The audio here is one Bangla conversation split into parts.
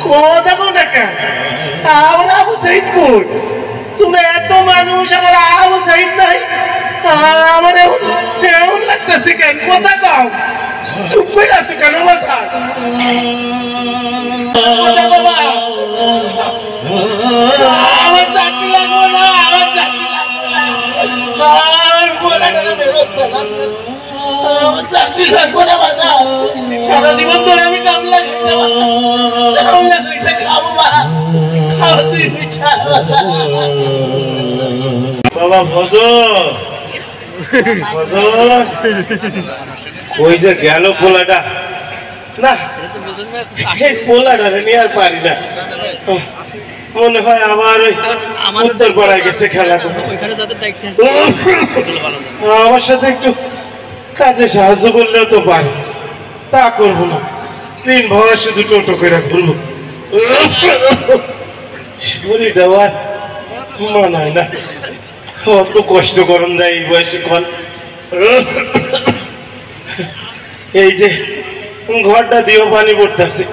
কথা বল না কেন? আমার আবু সাইদ কই? তোমরা এত মানুষ, আমার আবু সাইদ নাই। আমার এমন লাগতেছে কেন? কথা কও, চুপ করে আছো কেন? বাসা কথা বাবা, আমার চাকরি লাগবে না, আমার চাকরি লাগবে না, আমার পোলাটারে বেরোত না, আমার চাকরি লাগবে না। বাসা সারা জীবন ধরে আমি কামলা খাবো তুই মিঠা বাবা। ফজল ওই যে গেল পোলাটা, না এই পোলাটা নিয়ে আর পারি না। মনে হয় আবার ওই উত্তর পাড়ায় গেছে খেলা করতে। আমার সাথে একটু কাজে সাহায্য করলেও তো পারে, তা করবো না। দিন ভর শুধু টোটো করে ঘুরবো, শরীরটা আর মানায় না। কত কষ্ট করুন যায় এই বয়সে। কল এই যে ঘরটা দিয়েও পানি পড়তেছে,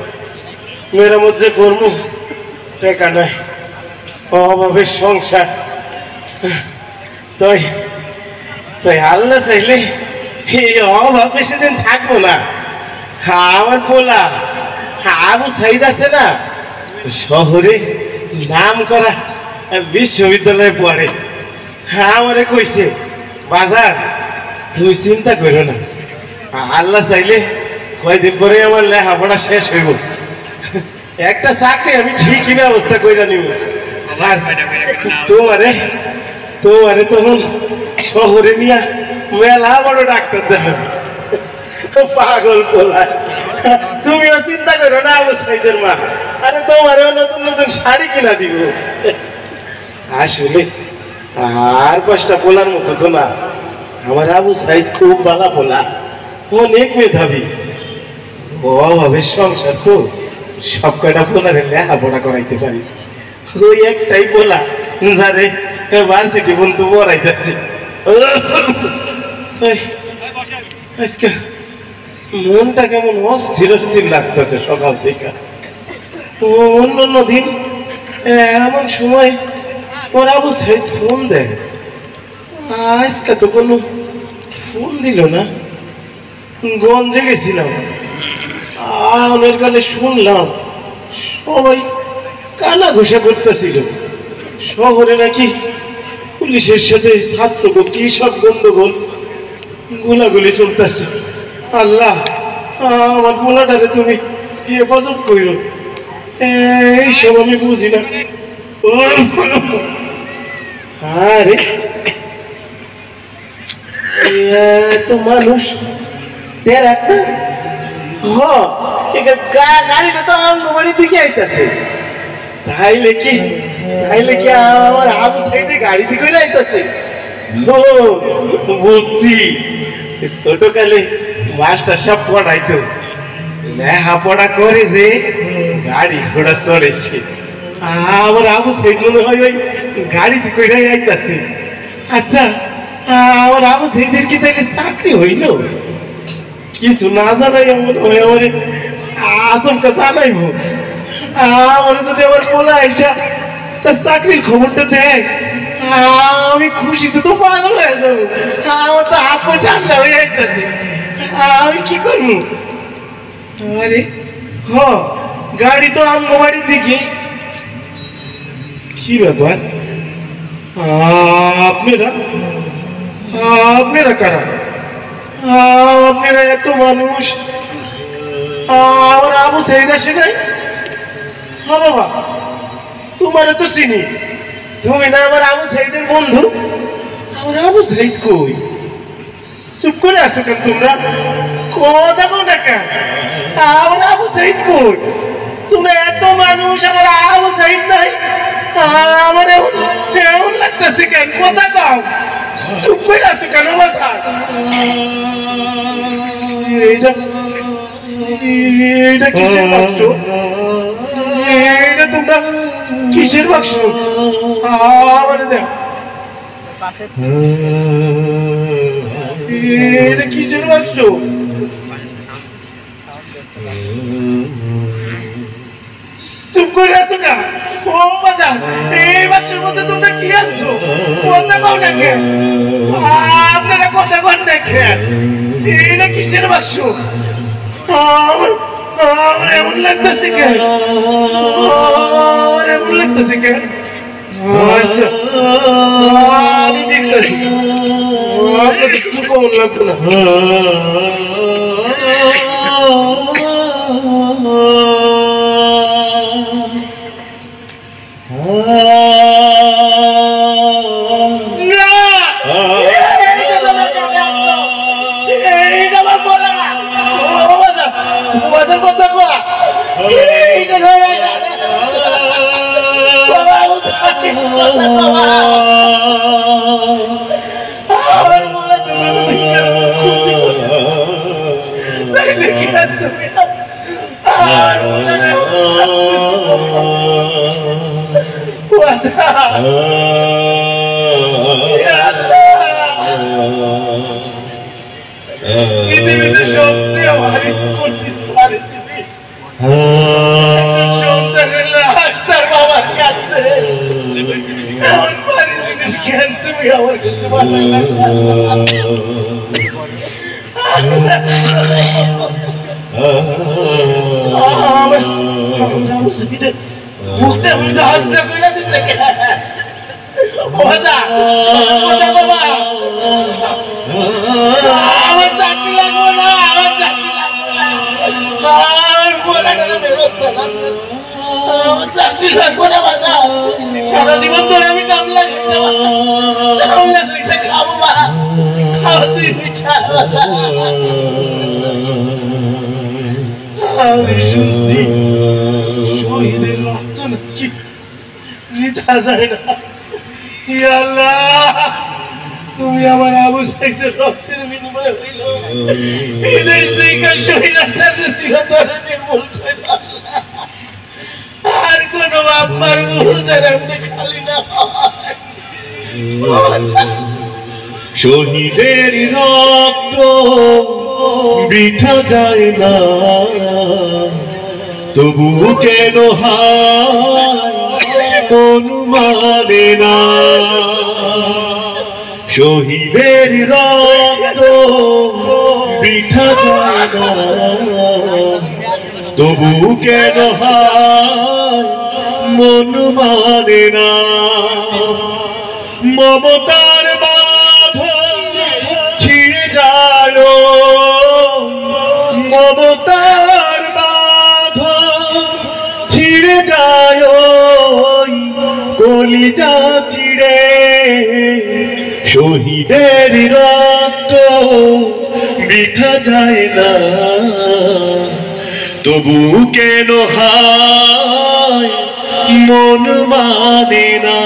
মেরামত যে করবো টাকা নাই, অভাবের সংসার। তাই তাই আল্লাহ চাইলে এই অভাব বেশি দিন থাকবো না। আমার পোলা আবু সাইদ আছে না, শহরে নাম করা বিশ্ববিদ্যালয়ে পড়ে। আমারে কইছে, বাজার তুমি চিন্তা করো না, আল্লাহ চাইলে কয়দিন পরে আমার লেখাপড়া শেষ হইব, একটা চাকরি আমি ঠিকই ব্যবস্থা করে নিব। আর তোমারে তোমারে তখন শহরে নিয়ে মেলা বড় ডাক্তার দেখাবে। পাগল পোলা, তুমিও চিন্তা করো না আবু সাইদের মা। আরে তোমারও নতুন নতুন শাড়ি কিনা দিব। আসলে আর পাঁচটা পোলার মতো তো না, আমার আবু সাইদ খুব ভালো পোলা, অনেক মেধাবী। অভাবের সংসার তো, সব কয়টা পোলারে লেখাপড়া করাইতে পারি। ওই একটাই পোলা যারে ভার্সিটি বন্ধু পড়াইতেছি। আজকে মনটা কেমন অস্থির অস্থির লাগতেছে সকাল থেকে। তো অন্য দিন এমন সময় ওর আবু সাইদ ফোন দেয়, আজকে তো কোনো ফোন দিল না। গঞ্জে গেছিলাম, ওনার কালে শুনলাম সবাই কানা ঘোষা করতেছিল, শহরে নাকি পুলিশের সাথে ছাত্রকে কি সব গন্ডগোল, গোলাগুলি চলতেছে। আল্লাহ, আমার পোলাটারে তুমি হেফাজত কইরো, এইসব আমি বুঝি না। আরে এত মানুষ গাড়িটা তো আমার দিকে আইতাছে, তাইলে কি আমার আবু সাইদে গাড়ি দিকে আইতাছে? বুঝছি, ছোটকালে মাস্টার সব পড়াইতো, লেখাপড়া করে যে গাড়ি ঘোড়া চড়েছে, আমার আবু সাইদ মনে হয় ওই গাড়ি দিকে আইতাছে। আচ্ছা, আমার আবু সাইদের কি তাহলে চাকরি হইল? কিছু না জানাই মনে হয় আমার আচমকা জানাইব। আমার যদি আমার বলে আইসা তার চাকরির খবরটা দেয়, আমি খুশিতে তো পাগল হয়ে যাবো। আমার তো হাত পা ঠান্ডা হয়ে যাইতেছে, আমি কি করবো? আরে গাড়ি তো আমগো বাড়ির দিকে। কি ব্যাপার, আপনারা কারা? আপনারা এত মানুষ, আমার আবু সাইদ আসে নাই? হ্যাঁ বাবা, তোমার তো চিনি, তুমি না আমার আবু সাইদের বন্ধু? আমার আবু সাইদ কই? চুপ করে আছো কেন তোমরা? কথা বল না কেন? আমার আবু সাইদ কই? তোমরা এত মানুষ, আমার আবু সাইদ নাই। আমার এমন লাগতেছে কেন? কথা কও, চুপ করে আছো কেন? বাসা এইটা কিসের বাক্স? এইটা তোমরা কিসের বাক্স? আমার দেখ, এটা কিসের বাক্স? চুপ করে আছো না ও বাজার এই বাক্সের মধ্যে তোমরা কি আনছো কথা কও না কেন আপনারা কথা কন না কেন এটা কিসের বাক্স আমার এমন লাগতেছে কেন আমার এমন লাগতেছে কেন আচ্ছা আমি দেখতেছি আপনার কিছু কেমন লাগতো না পৃথিবীতে সবচেয়ে ভারী কঠিন ভারী জিনিস সন্তানের লাশ তার বাবার কাছে এমন ভারী জিনিস কেন তুমি আমার কাছে বানাইলা মুখটা বুঝে হাসতে করে দিচ্ছে কেন আমার চাকরি লাগবো না আমার চাকরি লাগবো না আর বলাটা বেরোতে লাগবে আমার চাকরি লাগবো না বাজা সারা জীবন ধরে আমি কামলা দুইটা খাবো বা খাও তুই মিঠা বাজা আমি শুনছি শহীদের রক্ত নাকি বৃথা যায় না আল্লাহ তুমি আমার আবু সাইদের রক্তের বিনিময় হইল এই দেশ থেকে স্বৈরাচারের চিরতরে নির্মূল করে আর কোন বাপ্পার ভুল যেন এমনি খালি না শহীদের রক্ত বৃথা যায় না তবু কেন অনুমানে না শহীদের রক্ত বৃথা যায় না তবু কেন মন মানে না মমতার বাঁধন ছিঁড়ে যায় মমতার বাঁধন ছিঁড়ে যায় কলিজা ছিঁড়ে শহীদের রক্ত বৃথা যায় না তবু কেন মন মানে না